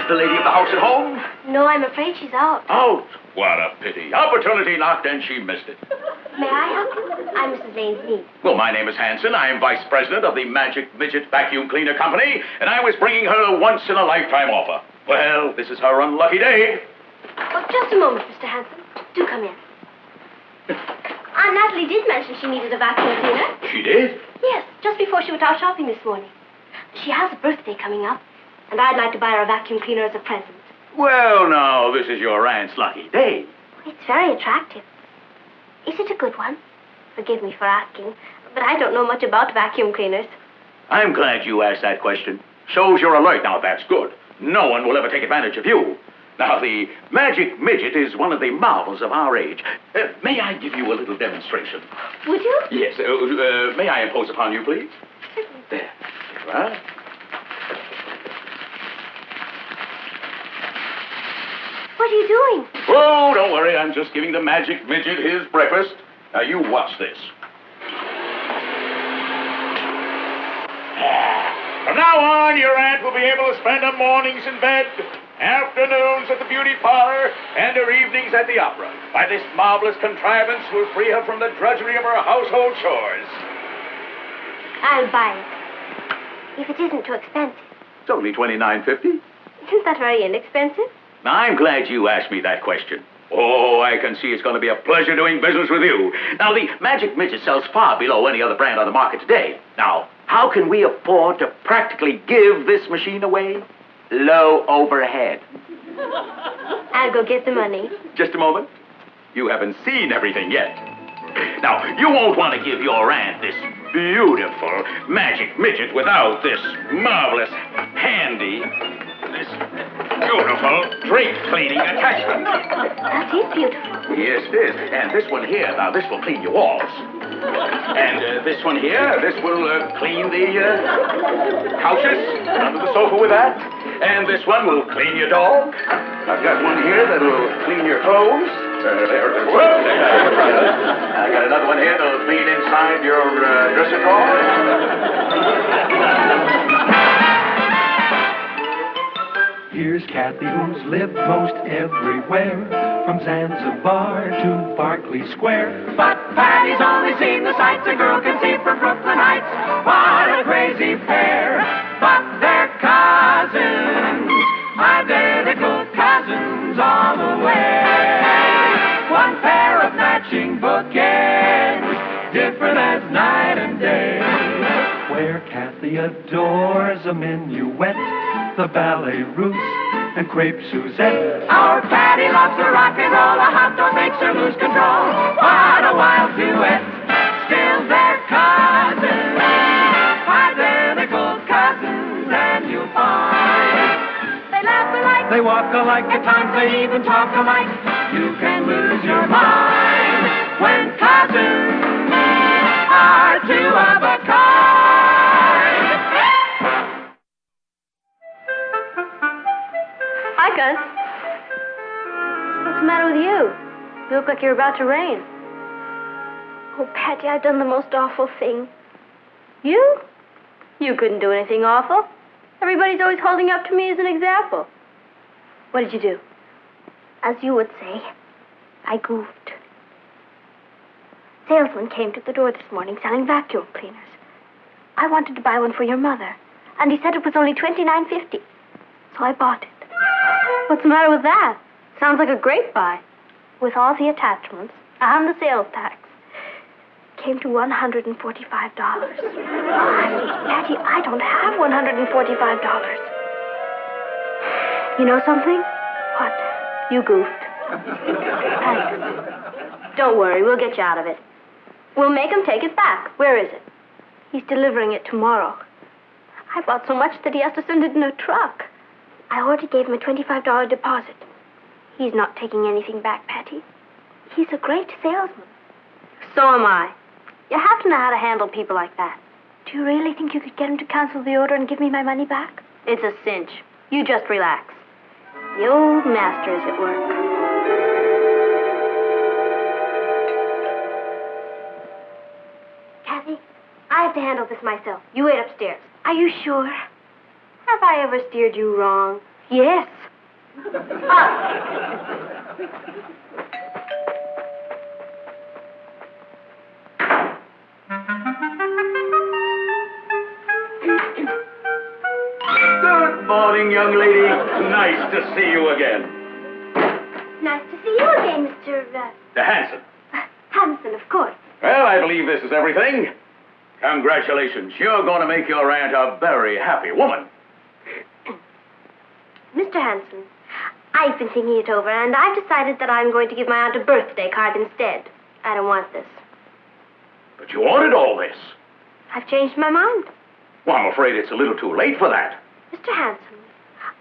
Is the lady of the house at home? No, I'm afraid she's out. Out? What a pity. Opportunity knocked and she missed it. May I help you? I'm Mrs. Lane's niece. Well, my name is Hanson. I am vice president of the Magic Midget Vacuum Cleaner Company, and I was bringing her a once-in-a-lifetime offer. Well, this is her unlucky day. Oh, just a moment, Mr. Hanson. Do come in. Aunt Natalie did mention she needed a vacuum cleaner. She did? Yes, just before she went out shopping this morning. She has a birthday coming up, and I'd like to buy her a vacuum cleaner as a present. Well, now, this is your aunt's lucky day. It's very attractive. Is it a good one? Forgive me for asking, but I don't know much about vacuum cleaners. I'm glad you asked that question. Shows you're alert now, that's good. No one will ever take advantage of you. Now, the Magic Midget is one of the marvels of our age. May I give you a little demonstration? Would you? Yes. May I impose upon you, please? There. There you are. What are you doing? Oh, don't worry. I'm just giving the Magic Midget his breakfast. Now, you watch this. From now on, your aunt will be able to spend her mornings in bed, afternoons at the beauty parlor, and her evenings at the opera. By this marvelous contrivance will free her from the drudgery of her household chores. I'll buy it. If it isn't too expensive. It's only $29.50. Isn't that very inexpensive? Now, I'm glad you asked me that question. Oh, I can see it's going to be a pleasure doing business with you. Now, the Magic Midget sells far below any other brand on the market today. Now, how can we afford to practically give this machine away? Low overhead. I'll go get the money. Just a moment. You haven't seen everything yet. Now, you won't want to give your aunt this beautiful Magic Midget without this marvelous, handy, this beautiful drape cleaning attachment. That is beautiful. Yes, it is. And this one here, now this will clean your walls. And this one here, this will clean the couches under the sofa with that. And this one will clean your dog. I've got one here that'll clean your clothes. I got another one here that'll clean inside your dresser drawer. Here's Cathy, who's lived most everywhere, from Zanzibar to Berkeley Square. But Patty's only seen the sights a girl can see from Brooklyn Heights. What a crazy pair! But they're cousins, identical cousins all the way. One pair of matching bookends, different as night and day. Where Cathy adores a minuet, the ballet russe, and crepe Suzette. Our Patty loves to rock and roll, a hot dog makes her lose control. What a wild duet, still they're cousins, identical cousins, and you'll find they laugh alike, they walk alike, at times they even talk alike. You can lose your mind when cousins are two of a kind. Hi, Gus. What's the matter with you? You look like you're about to rain. Oh, Patty, I've done the most awful thing. You? You couldn't do anything awful. Everybody's always holding up to me as an example. What did you do? As you would say, I goofed. Salesman came to the door this morning selling vacuum cleaners. I wanted to buy one for your mother, and he said it was only $29.50. So I bought it. What's the matter with that? Sounds like a great buy. With all the attachments and the sales tax, came to $145. Patty, I don't have $145. You know something? What? You goofed. Thanks. Don't worry, we'll get you out of it. We'll make him take it back. Where is it? He's delivering it tomorrow. I bought so much that he has to send it in a truck. I already gave him a $25 deposit. He's not taking anything back, Patty. He's a great salesman. So am I. You have to know how to handle people like that. Do you really think you could get him to cancel the order and give me my money back? It's a cinch. You just relax. The old master is at work. Cathy, I have to handle this myself. You wait upstairs. Are you sure? Have I ever steered you wrong? Yes. Good morning, young lady. Nice to see you again. Nice to see you again, Mr. Hanson. Hanson, of course. Well, I believe this is everything. Congratulations. You're going to make your aunt a very happy woman. Mr. Hanson, I've been thinking it over, and I've decided that I'm going to give my aunt a birthday card instead. I don't want this. But you ordered all this. I've changed my mind. Well, I'm afraid it's a little too late for that. Mr. Hanson,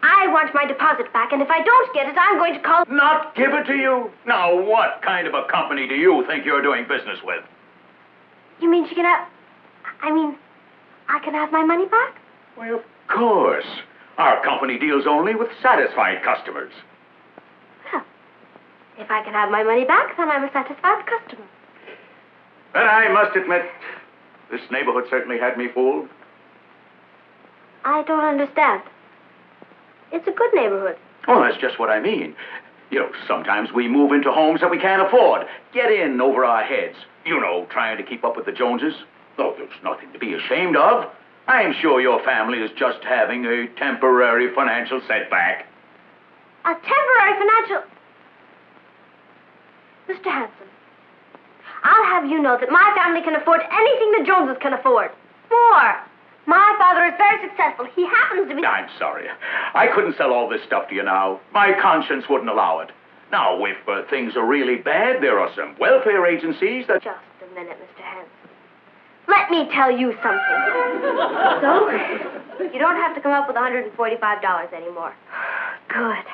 I want my deposit back, and if I don't get it, I'm going to call... Not give it to you? Now, what kind of a company do you think you're doing business with? You mean she can have... I can have my money back? Well, of course. Our company deals only with satisfied customers. Well, if I can have my money back, then I'm a satisfied customer. But I must admit, this neighborhood certainly had me fooled. I don't understand. It's a good neighborhood. Oh, that's just what I mean. You know, sometimes we move into homes that we can't afford. Get in over our heads. You know, trying to keep up with the Joneses. Though there's nothing to be ashamed of. I'm sure your family is just having a temporary financial setback. A temporary financial... Mr. Hanson, I'll have you know that my family can afford anything the Joneses can afford. More. My father is very successful. He happens to be... I'm sorry. I couldn't sell all this stuff to you now. My conscience wouldn't allow it. Now, if things are really bad, there are some welfare agencies that... Just a minute, Mr. Hanson. Let me tell you something. So, you don't have to come up with $145 anymore. Good.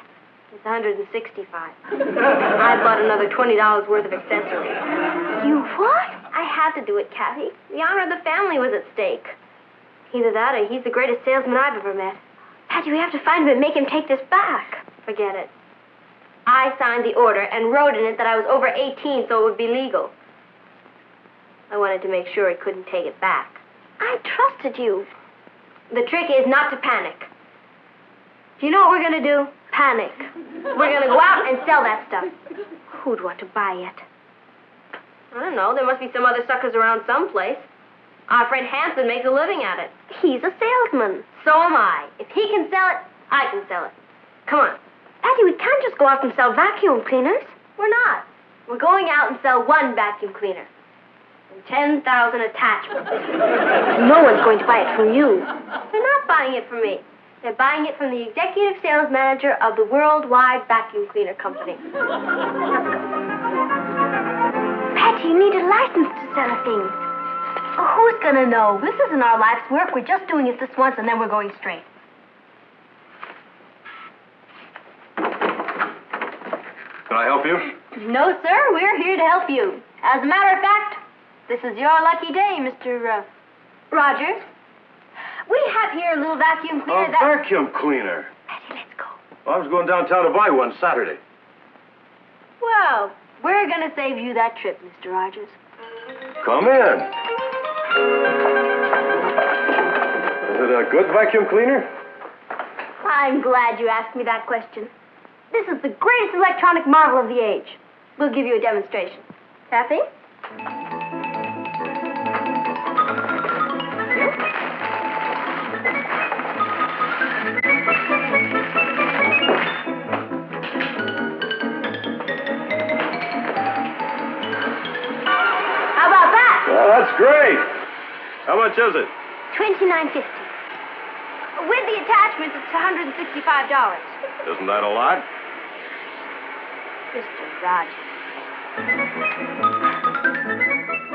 It's $165. I bought another $20 worth of accessories. You what? I had to do it, Cathy. The honor of the family was at stake. Either that or he's the greatest salesman I've ever met. Patty, we have to find him and make him take this back. Forget it. I signed the order and wrote in it that I was over 18, so it would be legal. I wanted to make sure he couldn't take it back. I trusted you. The trick is not to panic. Do you know what we're going to do? Panic. We're going to go out and sell that stuff. Who'd want to buy it? I don't know. There must be some other suckers around someplace. Our friend Hanson makes a living at it. He's a salesman. So am I. If he can sell it, I can sell it. Come on. Patty, we can't just go out and sell vacuum cleaners. We're not. We're going out and sell one vacuum cleaner. And 10,000 attachments. No one's going to buy it from you. They're not buying it from me. They're buying it from the executive sales manager of the Worldwide Vacuum Cleaner Company. Let's go. Patty, you need a license to sell things. Oh, who's gonna know? This isn't our life's work. We're just doing it this once, and then we're going straight. Can I help you? No, sir. We're here to help you. As a matter of fact, this is your lucky day, Mr. Rogers. We have here a little vacuum cleaner Vacuum cleaner? Patty, let's go. Well, I was going downtown to buy one Saturday. Well, we're gonna save you that trip, Mr. Rogers. Come in. Is it a good vacuum cleaner? I'm glad you asked me that question. This is the greatest electronic marvel of the age. We'll give you a demonstration. Cathy? How about that? Well, that's great. How much is it? $29.50. With the attachments, it's $165. Isn't that a lot? Mr. Rogers.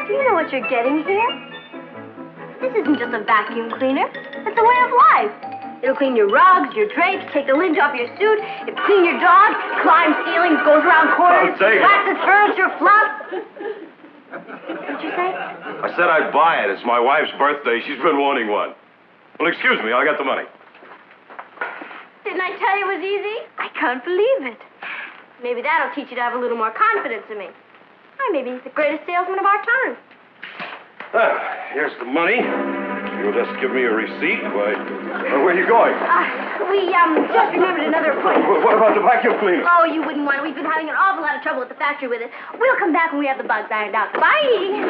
Do you know what you're getting here? This isn't just a vacuum cleaner. It's a way of life. It'll clean your rugs, your drapes, take the lint off your suit. It'll clean your dog, climb ceilings, goes around corners, I'll take it. waxes furniture, fluffs. What'd you say? I said I'd buy it. It's my wife's birthday. She's been wanting one. Well, excuse me. I got the money. Didn't I tell you it was easy? I can't believe it. Maybe that'll teach you to have a little more confidence in me. I may be the greatest salesman of our time. Ah, here's the money. You'll just give me a receipt? Why, where are you going? We just remembered another appointment. What about the vacuum cleaner? Oh, you wouldn't want it. We've been having an awful lot of trouble at the factory with it. We'll come back when we have the bugs ironed out. Bye!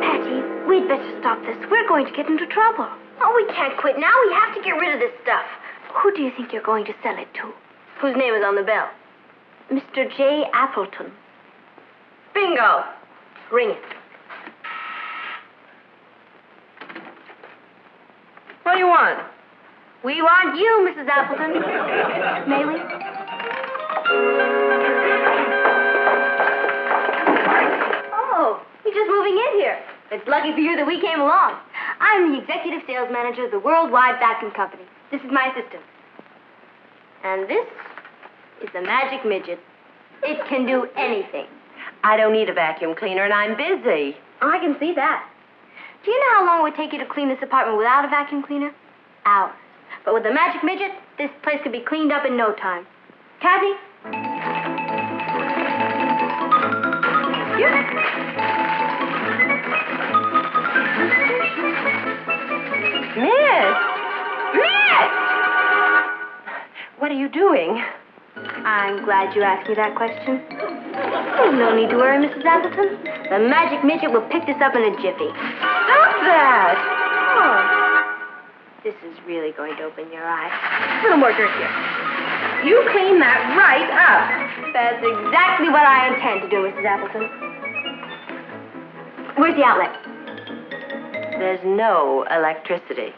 Patty, we'd better stop this. We're going to get into trouble. Oh, we can't quit now. We have to get rid of this stuff. Who do you think you're going to sell it to? Whose name is on the bell? Mr. J. Appleton. Bingo! Ring it. What do you want? We want you, Mrs. Appleton. May we? Oh, you're just moving in here. It's lucky for you that we came along. I'm the executive sales manager of the Worldwide Vacuum Company. This is my assistant. And this is the magic midget. It can do anything. I don't need a vacuum cleaner, and I'm busy. Oh, I can see that. Do you know how long it would take you to clean this apartment without a vacuum cleaner? Hours. But with the magic midget, this place could be cleaned up in no time. Cathy? You? Miss! What are you doing? I'm glad you asked me that question. There's no need to worry, Mrs. Appleton. The magic midget will pick this up in a jiffy. Stop that! Oh. This is really going to open your eyes. A little more dirt here. You clean that right up. That's exactly what I intend to do, Mrs. Appleton. Where's the outlet? There's no electricity.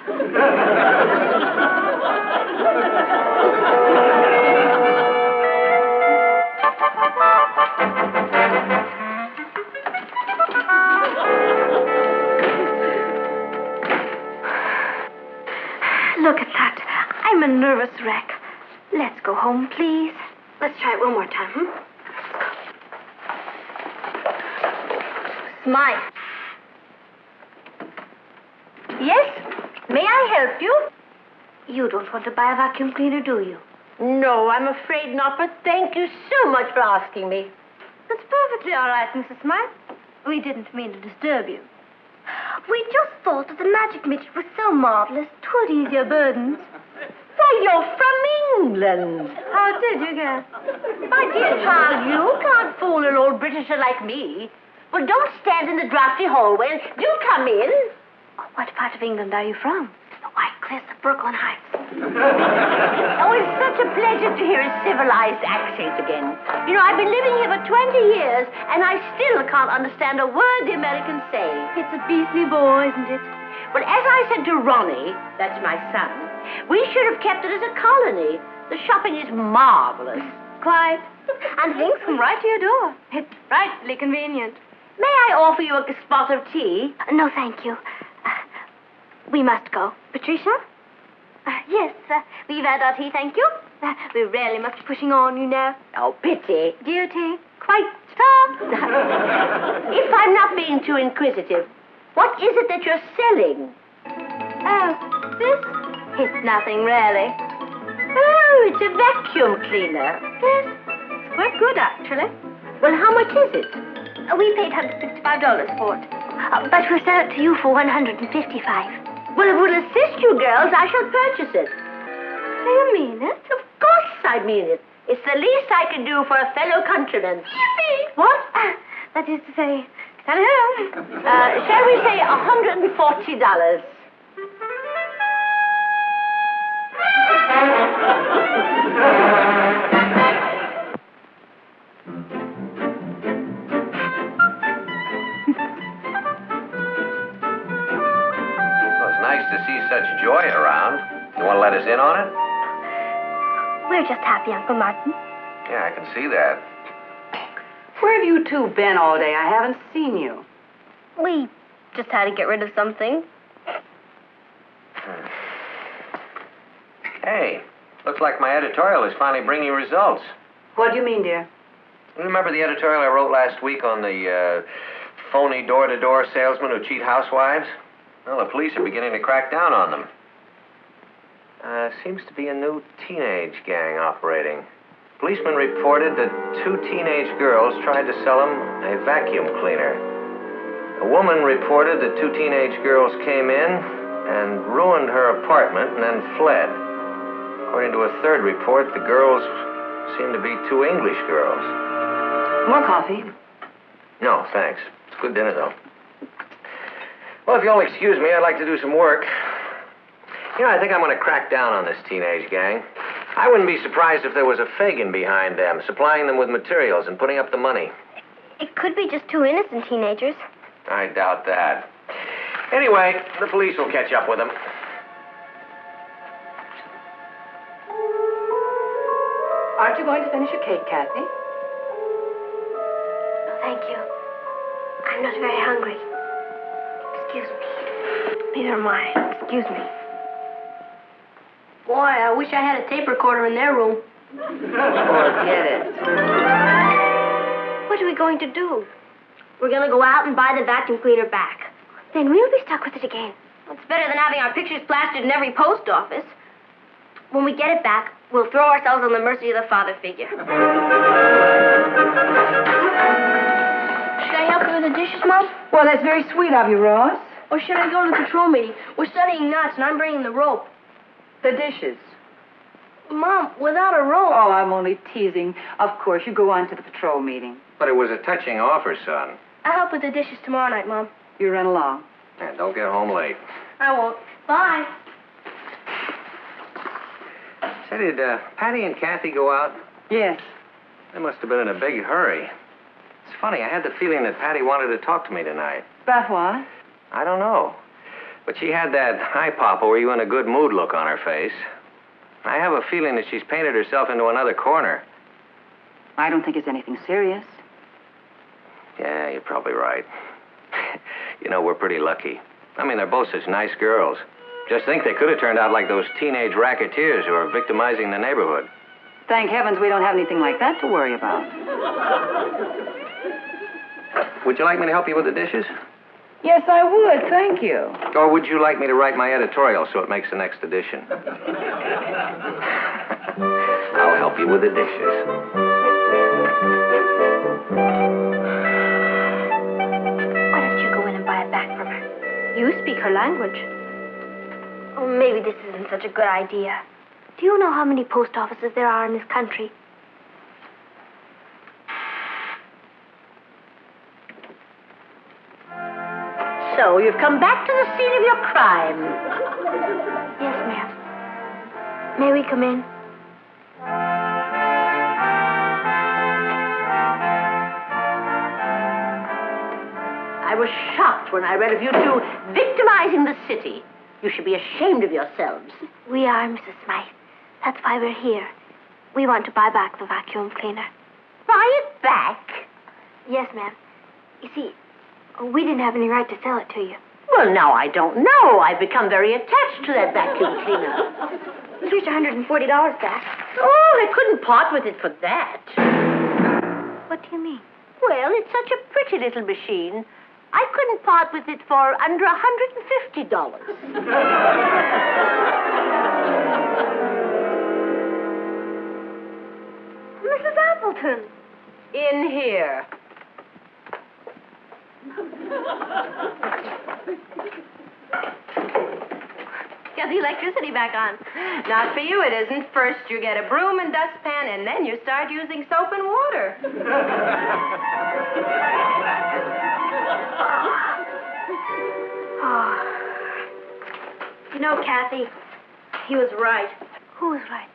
Look at that. I'm a nervous wreck. Let's go home, please. Let's try it one more time, Smile. Yes? May I help you? You don't want to buy a vacuum cleaner, do you? No, I'm afraid not, but thank you so much for asking me. That's perfectly all right, Mrs. Smythe. We didn't mean to disturb you. We just thought that the magic midget was so marvelous, 'twould ease your burdens. Why, you're from England. How did you guess? My dear child, you can't fool an old Britisher like me. Well, don't stand in the drafty hallway. Do come in. Oh, what part of England are you from? The White Cliffs of Brooklyn Heights. Oh, it's such a pleasure to hear a civilized accent again. You know, I've been living here for 20 years, and I still can't understand a word the Americans say. It's a beastly bore, isn't it? Well, as I said to Ronnie, that's my son, we should have kept it as a colony. The shopping is marvelous. Quite. And things come right to your door. It's frightfully convenient. May I offer you a spot of tea? No, thank you. We must go. Patricia? Yes, we've had our tea, thank you. We really must be pushing on, you know. Oh, pity. Duty. Quite. Stop. If I'm not being too inquisitive, what is it that you're selling? Oh, this? It's nothing, really. Oh, it's a vacuum cleaner. Yes, it's quite good, actually. Well, how much is it? We paid $165 for it. But we'll sell it to you for $155. Well, it will assist you girls. I shall purchase it. Do you mean it? Of course I mean it. It's the least I can do for a fellow countryman. Yippee! What? That is to say, hello. Shall we say $140? To see such joy around. You want to let us in on it? We're just happy, Uncle Martin. Yeah, I can see that. Where have you two been all day? I haven't seen you. We just had to get rid of something. Hey, looks like my editorial is finally bringing results. What do you mean, dear? You remember the editorial I wrote last week on the phony door-to-door salesmen who cheat housewives? Well, the police are beginning to crack down on them. Seems to be a new teenage gang operating. Policemen reported that 2 teenage girls tried to sell them a vacuum cleaner. A woman reported that two teenage girls came in and ruined her apartment and then fled. According to a third report, the girls seemed to be two English girls. More coffee? No, thanks. It's good dinner, though. Well, if you'll excuse me, I'd like to do some work. You know, I think I'm going to crack down on this teenage gang. I wouldn't be surprised if there was a Fagin behind them, supplying them with materials and putting up the money. It could be just two innocent teenagers. I doubt that. Anyway, the police will catch up with them. Aren't you going to finish your cake, Cathy? No, thank you. I'm not very hungry. Excuse me. Neither am I. Excuse me. Boy, I wish I had a tape recorder in their room. Forget it. What are we going to do? We're going to go out and buy the vacuum cleaner back. Then we'll be stuck with it again. It's better than having our pictures plastered in every post office. When we get it back, we'll throw ourselves on the mercy of the father figure. Should I help you with the dishes, Mom? Well, that's very sweet of you, Ross. Or should I go to the patrol meeting? We're studying knots, and I'm bringing the rope. The dishes. Mom, without a rope... Oh, I'm only teasing. Of course, you go on to the patrol meeting. But it was a touching offer, son. I'll help with the dishes tomorrow night, Mom. You run along. And don't get home late. I won't. Bye. Say, did Patty and Cathy go out? Yes. They must have been in a big hurry. It's funny, I had the feeling that Patty wanted to talk to me tonight. About what? I don't know. But she had that "Hi, Papa, were you in a good mood" look on her face. I have a feeling that she's painted herself into another corner. I don't think it's anything serious. Yeah, you're probably right. You know, we're pretty lucky. I mean, they're both such nice girls. Just think they could have turned out like those teenage racketeers who are victimizing the neighborhood. Thank heavens we don't have anything like that to worry about. Would you like me to help you with the dishes? Yes, I would. Thank you. Or would you like me to write my editorial so it makes the next edition? I'll help you with the dishes. Why don't you go in and buy it back from her? You speak her language. Oh, maybe this isn't such a good idea. Do you know how many post offices there are in this country? So, you've come back to the scene of your crime. Yes, ma'am. May we come in? I was shocked when I read of you two victimizing the city. You should be ashamed of yourselves. We are, Mrs. Smythe. That's why we're here. We want to buy back the vacuum cleaner. Buy it back? Yes, ma'am. You see, we didn't have any right to sell it to you. Well, now I don't know. I've become very attached to that vacuum cleaner. Here's $140 back. Oh, I couldn't part with it for that. What do you mean? Well, it's such a pretty little machine. I couldn't part with it for under $150. Mrs. Appleton. In here. Got the electricity back on. Not for you, it isn't. First you get a broom and dustpan, and then you start using soap and water. Oh. You know, Cathy, he was right. Who was right?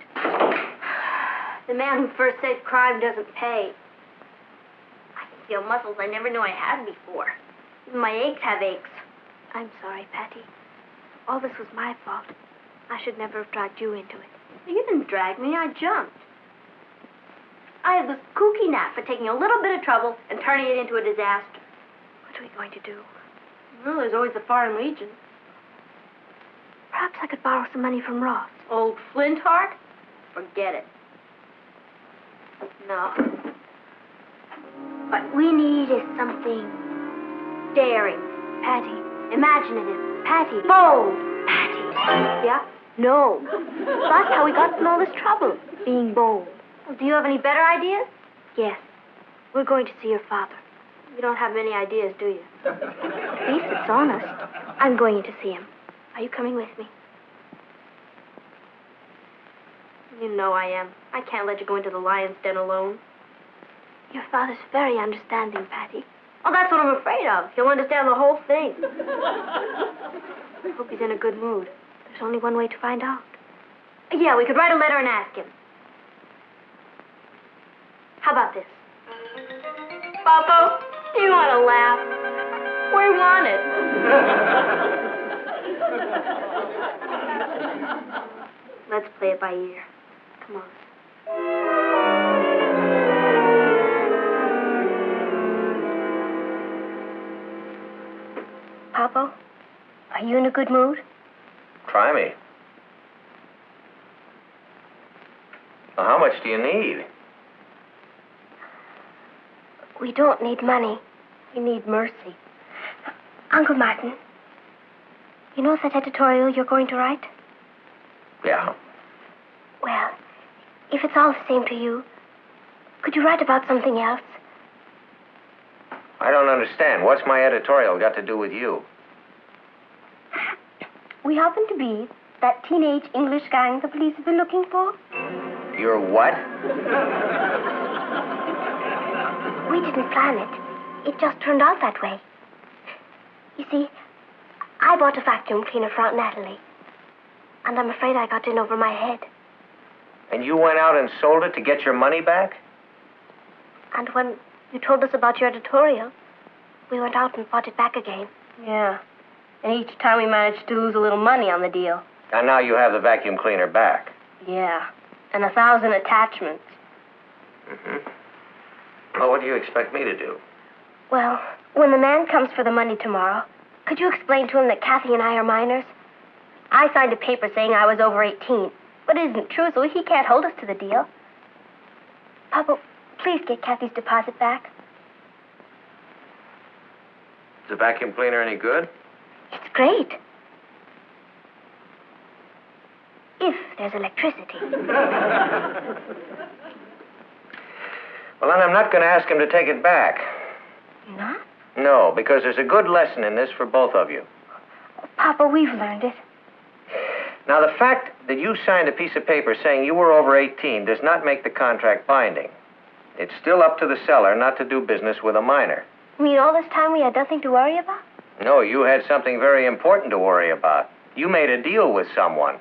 The man who first said crime doesn't pay. I can feel muscles I never knew I had before. Even my aches have aches. I'm sorry, Patty. All this was my fault. I should never have dragged you into it. You didn't drag me. I jumped. I had this kooky nap for taking a little bit of trouble and turning it into a disaster. What are we going to do? Well, there's always the Foreign Legion. Perhaps I could borrow some money from Ross. Old Flintheart? Forget it. No. What we need is something daring. Patty. Imaginative. Patty. Bold. Patty. Yeah? No. That's how we got in all this trouble. Being bold. Well, do you have any better ideas? Yes. We're going to see your father. You don't have many ideas, do you? At least it's honest. I'm going in to see him. Are you coming with me? You know I am. I can't let you go into the lion's den alone. Your father's very understanding, Patty. Oh, that's what I'm afraid of. He'll understand the whole thing. I hope he's in a good mood. There's only one way to find out. Yeah, we could write a letter and ask him. How about this? Papa, do you want to laugh? We want it. Let's play it by ear. Come on. Papa, are you in a good mood? Try me. Well, how much do you need? We don't need money. We need mercy. Uncle Martin, you know that editorial you're going to write? Yeah. Well, if it's all the same to you, could you write about something else? I don't understand. What's my editorial got to do with you? We happen to be that teenage English gang the police have been looking for. You're what? We didn't plan it. It just turned out that way. You see, I bought a vacuum cleaner for Aunt Natalie. And I'm afraid I got in over my head. And you went out and sold it to get your money back? And when you told us about your editorial, we went out and bought it back again. Yeah. And each time we managed to lose a little money on the deal. And now you have the vacuum cleaner back. Yeah. And 1,000 attachments. Mm-hmm. Well, what do you expect me to do? Well, when the man comes for the money tomorrow, could you explain to him that Cathy and I are minors? I signed a paper saying I was over 18, but it isn't true, so he can't hold us to the deal. Papa, please get Cathy's deposit back. Is the vacuum cleaner any good? It's great. If there's electricity. Well, then I'm not going to ask him to take it back. You're not? No, because there's a good lesson in this for both of you. Papa, we've learned it. Now, the fact that you signed a piece of paper saying you were over 18 does not make the contract binding. It's still up to the seller not to do business with a minor. You mean all this time we had nothing to worry about? No, you had something very important to worry about. You made a deal with someone.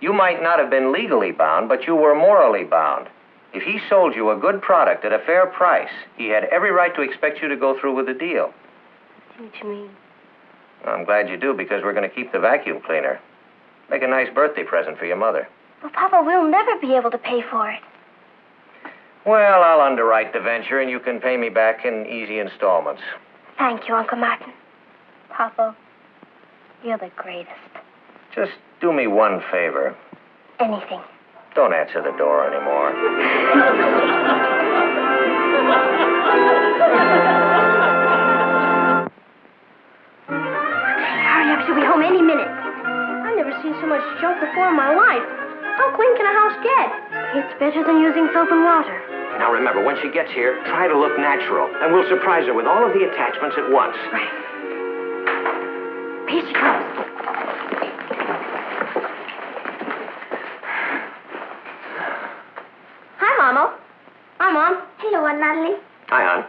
You might not have been legally bound, but you were morally bound. If he sold you a good product at a fair price, he had every right to expect you to go through with the deal. I see what you mean. Well, I'm glad you do, because we're going to keep the vacuum cleaner. Make a nice birthday present for your mother. Well, Papa, we'll never be able to pay for it. Well, I'll underwrite the venture, and you can pay me back in easy installments. Thank you, Uncle Martin. Papa, you're the greatest. Just do me one favor. Anything. Don't answer the door anymore. Hurry up, she'll be home any minute. I've never seen so much junk before in my life. How clean can a house get? It's better than using soap and water. Now remember, when she gets here, try to look natural, and we'll surprise her with all of the attachments at once. Right. Here she comes. Hi, Mama. Hi, Mom. Hello, Aunt Natalie. Hi, hon.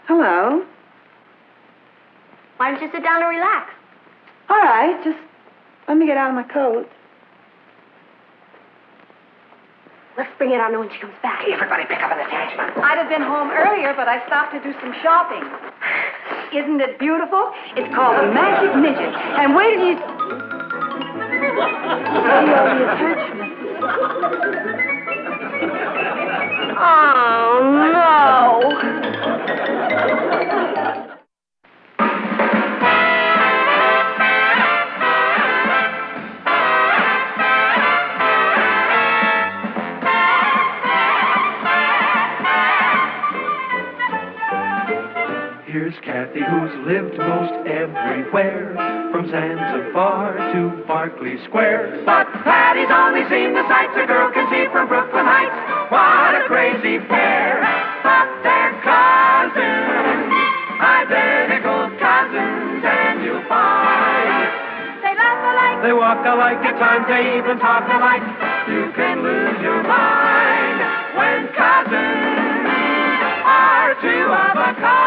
Hello. Why don't you sit down and relax? All right, just let me get out of my coat. Let's bring it on when she comes back. Everybody pick up an attachment. I'd have been home earlier, but I stopped to do some shopping. Isn't it beautiful? It's called the Magic Midget. And wait till you see all the attachments. Oh, no. Here's Cathy, who's lived most everywhere, from Zanzibar to Berkeley Square. But Patty's only seen the sights a girl can see from Brooklyn Heights. What a crazy pair, but they're cousins. They walk alike, at times they even talk alike. You can lose your mind when cousins are two of a kind.